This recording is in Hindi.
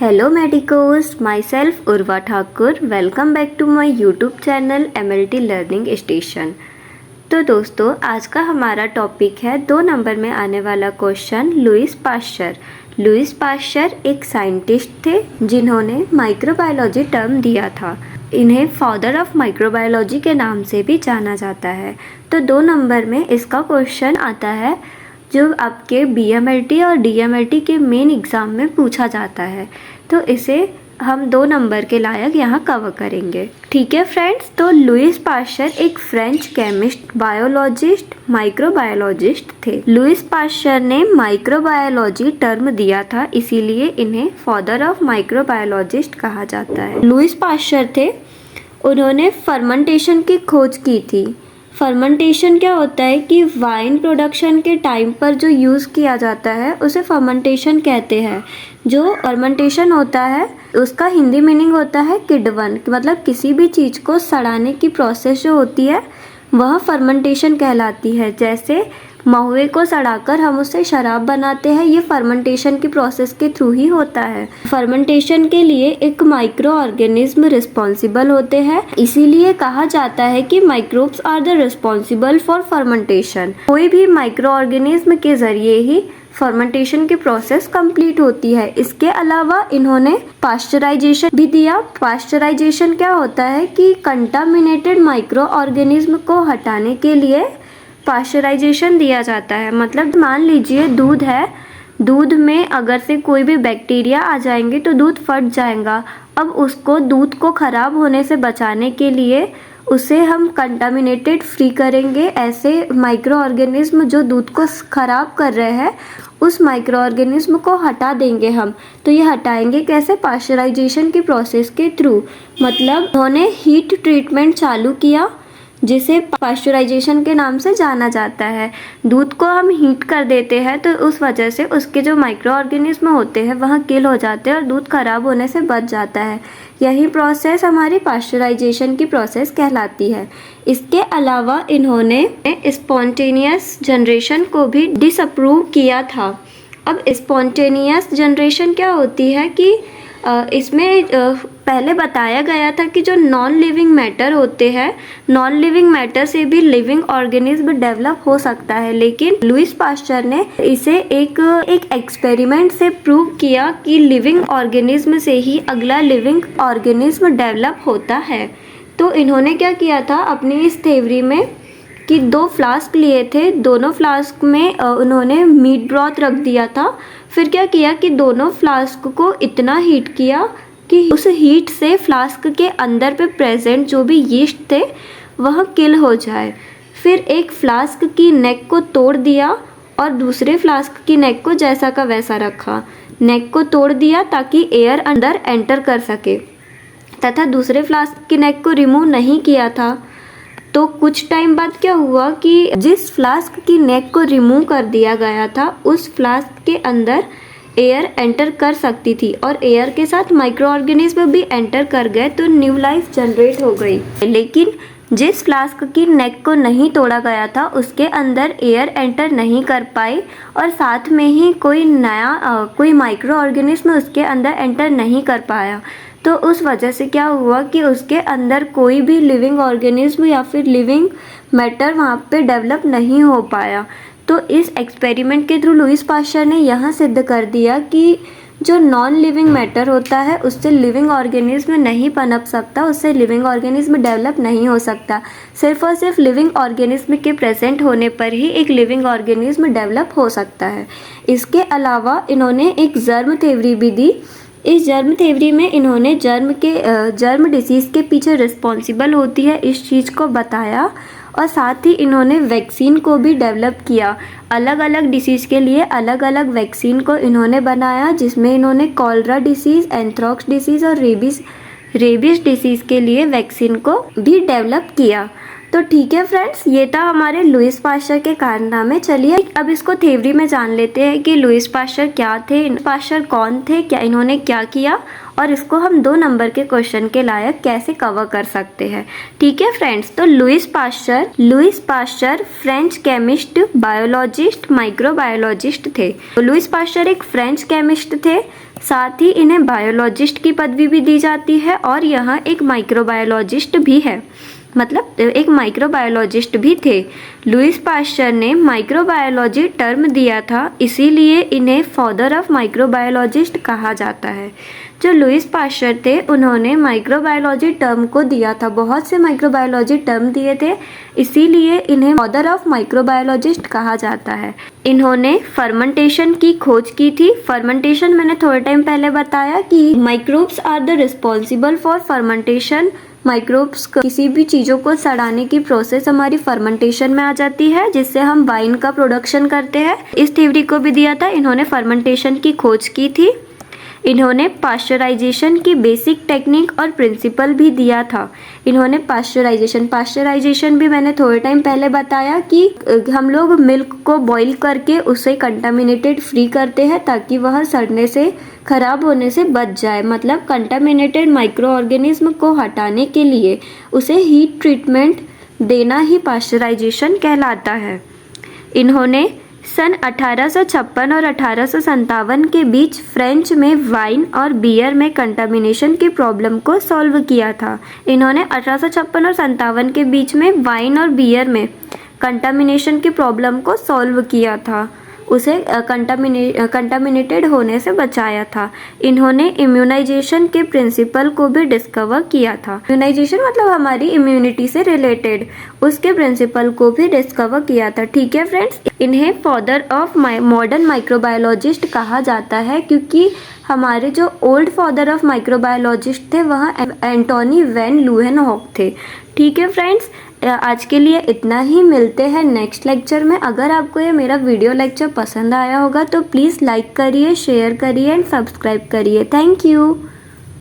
Hello medicos, myself Urva Thakur. Welcome back to my YouTube channel MLT Learning Station. तो दोस्तों आज का हमारा टॉपिक है 2 नंबर में आने वाला question Louis Pasteur. Louis Pasteur एक साइंटिस्ट थे जिन्होंने माइक्रोबायोलॉजी टर्म दिया था। इन्हें फादर ऑफ माइक्रोबायोलॉजी के नाम से भी जाना जाता है। तो 2 नंबर में इसका क्वेश्चन आता है जो आपके BMLT और DMLT के मेन एग्ज़ाम में पूछा जाता है। तो इसे हम 2 नंबर के लायक यहाँ कवर करेंगे। ठीक है फ्रेंड्स, तो लुईस पाश्चर एक फ्रेंच केमिस्ट, बायोलॉजिस्ट, माइक्रोबायोलॉजिस्ट थे। लुईस पाश्चर ने माइक्रोबायोलॉजी टर्म दिया था, इसीलिए इन्हें फादर ऑफ माइक्रोबायोलॉजिस्ट कहा जाता है। लुईस पाश्चर थे, उन्होंने फर्मेंटेशन की खोज की थी। फर्मेंटेशन क्या होता है कि वाइन प्रोडक्शन के टाइम पर जो यूज़ किया जाता है उसे फर्मेंटेशन कहते हैं। जो फर्मेंटेशन होता है उसका हिंदी मीनिंग होता है किडवन, मतलब किसी भी चीज़ को सड़ाने की प्रोसेस जो होती है वह फर्मेंटेशन कहलाती है। जैसे महुए को सड़ाकर हम उससे शराब बनाते हैं, ये फर्मेंटेशन की प्रोसेस के थ्रू ही होता है। फर्मेंटेशन के लिए एक माइक्रो ऑर्गेनिज्म रिस्पॉन्सिबल होते हैं, इसीलिए कहा जाता है कि microbes are the responsible for fermentation. कोई भी माइक्रो ऑर्गेनिज्म के जरिए ही फर्मेंटेशन की प्रोसेस कंप्लीट होती है। इसके अलावा इन्होंने पाश्चराइजेशन भी दिया। पाश्चराइजेशन क्या होता है कि कंटामिनेटेड माइक्रो ऑर्गेनिज्म को हटाने के लिए पाश्चराइजेशन दिया जाता है। मतलब मान लीजिए दूध है, दूध में अगर से कोई भी बैक्टीरिया आ जाएंगे तो दूध फट जाएगा। अब उसको दूध को ख़राब होने से बचाने के लिए उसे हम कंटामिनेटेड फ्री करेंगे। ऐसे माइक्रो ऑर्गेनिज्म जो दूध को ख़राब कर रहे हैं उस माइक्रो ऑर्गेनिज्म को हटा देंगे हम। तो ये हटाएंगे कैसे? पाश्चराइजेशन की प्रोसेस के थ्रू। मतलब उन्होंने हीट ट्रीटमेंट चालू किया जिसे पाश्चराइजेशन के नाम से जाना जाता है। दूध को हम हीट कर देते हैं तो उस वजह से उसके जो माइक्रो ऑर्गेनिज्म होते हैं वह किल हो जाते हैं और दूध खराब होने से बच जाता है। यही प्रोसेस हमारी पाश्चराइजेशन की प्रोसेस कहलाती है। इसके अलावा इन्होंने स्पॉन्टेनियस जनरेशन को भी डिसअप्रूव किया था। अब स्पॉन्टेनियस जनरेशन क्या होती है कि इसमें पहले बताया गया था कि जो नॉन लिविंग मैटर होते हैं, नॉन लिविंग मैटर से भी लिविंग ऑर्गेनिज्म डेवलप हो सकता है। लेकिन लुईस पाश्चर ने इसे एक एक्सपेरिमेंट से प्रूव किया कि लिविंग ऑर्गेनिज्म से ही अगला लिविंग ऑर्गेनिज्म डेवलप होता है। तो इन्होंने क्या किया था अपनी इस थ्योरी में कि 2 फ्लास्क लिए थे, दोनों फ्लास्क में उन्होंने मीट ब्रॉथ रख दिया था। फिर क्या किया कि दोनों फ्लास्क को इतना हीट किया कि उस हीट से फ्लास्क के अंदर पे प्रेजेंट जो भी यीस्ट थे वह किल हो जाए। फिर एक फ्लास्क की नेक को तोड़ दिया और दूसरे फ्लास्क की नेक को जैसा का वैसा रखा। नेक को तोड़ दिया ताकि एयर अंदर एंटर कर सके, तथा दूसरे फ्लास्क की नेक को रिमूव नहीं किया था। तो कुछ टाइम बाद क्या हुआ कि जिस फ्लास्क की नेक को रिमूव कर दिया गया था उस फ्लास्क के अंदर एयर एंटर कर सकती थी और एयर के साथ माइक्रो ऑर्गेनिज्म भी एंटर कर गए, तो न्यू लाइफ जनरेट हो गई। लेकिन जिस फ्लास्क की नेक को नहीं तोड़ा गया था उसके अंदर एयर एंटर नहीं कर पाई और साथ में ही कोई माइक्रो ऑर्गेनिज्म उसके अंदर एंटर नहीं कर पाया। तो उस वजह से क्या हुआ कि उसके अंदर कोई भी लिविंग ऑर्गेनिज्म या फिर लिविंग मैटर वहाँ पे डेवलप नहीं हो पाया। तो इस एक्सपेरिमेंट के थ्रू लुईस पाश्चर ने यह सिद्ध कर दिया कि जो नॉन लिविंग मैटर होता है उससे लिविंग ऑर्गेनिज्म नहीं पनप सकता, उससे लिविंग ऑर्गेनिज्म डेवलप नहीं हो सकता। सिर्फ और सिर्फ लिविंग ऑर्गेनिज्म के प्रेजेंट होने पर ही एक लिविंग ऑर्गेनिज्म डेवलप हो सकता है। इसके अलावा इन्होंने एक जर्म थ्योरी भी दी। इस जर्म थ्योरी में इन्होंने जर्म डिसीज़ के पीछे रिस्पॉन्सिबल होती है इस चीज़ को बताया और साथ ही इन्होंने वैक्सीन को भी डेवलप किया। अलग अलग डिसीज़ के लिए अलग अलग वैक्सीन को इन्होंने बनाया, जिसमें इन्होंने कॉलरा डिसीज़, एंथ्रॉक्स डिसीज़ और रेबीज डिसीज़ के लिए वैक्सीन को भी डेवलप किया। तो ठीक है फ्रेंड्स, ये था हमारे लुईस पाश्चर के कारनामे। चलिए अब इसको थ्योरी में जान लेते हैं कि लुईस पाश्चर क्या थे, पाश्चर कौन थे, क्या इन्होंने क्या किया और इसको हम 2 नंबर के क्वेश्चन के लायक कैसे कवर कर सकते हैं। ठीक है फ्रेंड्स, तो Lewis pasture French chemist, biologist, microbiologist थे। तो लुईस पास्चर एक फ्रेंच केमिस्ट थे, साथ ही इन्हें बायोलॉजिस्ट की पदवी भी दी जाती है और यहाँ एक माइक्रोबायोलॉजिस्ट भी है, मतलब एक माइक्रोबायोलॉजिस्ट भी थे। लुईस पास्चर ने माइक्रोबायोलॉजी टर्म दिया था, इसीलिए इन्हें फादर ऑफ माइक्रोबायोलॉजिस्ट कहा जाता है। जो लुईस पास्चर थे उन्होंने माइक्रोबायोलॉजी टर्म को दिया था, बहुत से माइक्रोबायोलॉजी टर्म दिए थे, इसीलिए इन्हें फादर ऑफ माइक्रोबायोलॉजिस्ट कहा जाता है। इन्होंने फर्मेंटेशन की खोज की थी। फर्मेंटेशन मैंने थोड़े टाइम पहले बताया कि microbes are the responsible for fermentation. Microbes किसी भी चीज़ों को सड़ाने की प्रोसेस हमारी फर्मेंटेशन में आ जाती है, जिससे हम वाइन का प्रोडक्शन करते हैं। इस थ्योरी को भी दिया था। इन्होंने फर्मेंटेशन की खोज की थी। इन्होंने पाश्चराइजेशन की बेसिक टेक्निक और प्रिंसिपल भी दिया था। इन्होंने पाश्चराइजेशन भी मैंने थोड़े टाइम पहले बताया कि हम लोग मिल्क को बॉईल करके उसे कंटामिनेटेड फ्री करते हैं ताकि वह सड़ने से, खराब होने से बच जाए। मतलब कंटामिनेटेड माइक्रो ऑर्गेनिज्म को हटाने के लिए उसे हीट ट्रीटमेंट देना ही पाश्चराइजेशन कहलाता है। इन्होंने सन 1856 और 1857 के बीच फ्रेंच में वाइन और बियर में कंटामिनेशन की प्रॉब्लम को सॉल्व किया था। इन्होंने 1856 और 57 के बीच में वाइन और बियर में कंटामिनेशन की प्रॉब्लम को सॉल्व किया था, उसे कंटामिनेटेड होने से बचाया था। इन्होंने इम्यूनाइजेशन के प्रिंसिपल को भी डिस्कवर किया था। इम्यूनाइजेशन मतलब हमारी इम्यूनिटी से रिलेटेड, उसके प्रिंसिपल को भी डिस्कवर किया था। ठीक है फ्रेंड्स, इन्हें फादर ऑफ मॉडर्न माइक्रोबायोलॉजिस्ट कहा जाता है क्योंकि हमारे जो ओल्ड फादर ऑफ माइक्रोबायोलॉजिस्ट थे वह एंटोनी वैन ल्यूहेनहॉक थे। ठीक है फ्रेंड्स, आज के लिए इतना ही। मिलते हैं नेक्स्ट लेक्चर में। अगर आपको ये मेरा वीडियो लेक्चर पसंद आया होगा तो प्लीज़ लाइक करिए, शेयर करिए एंड सब्सक्राइब करिए। Thank you.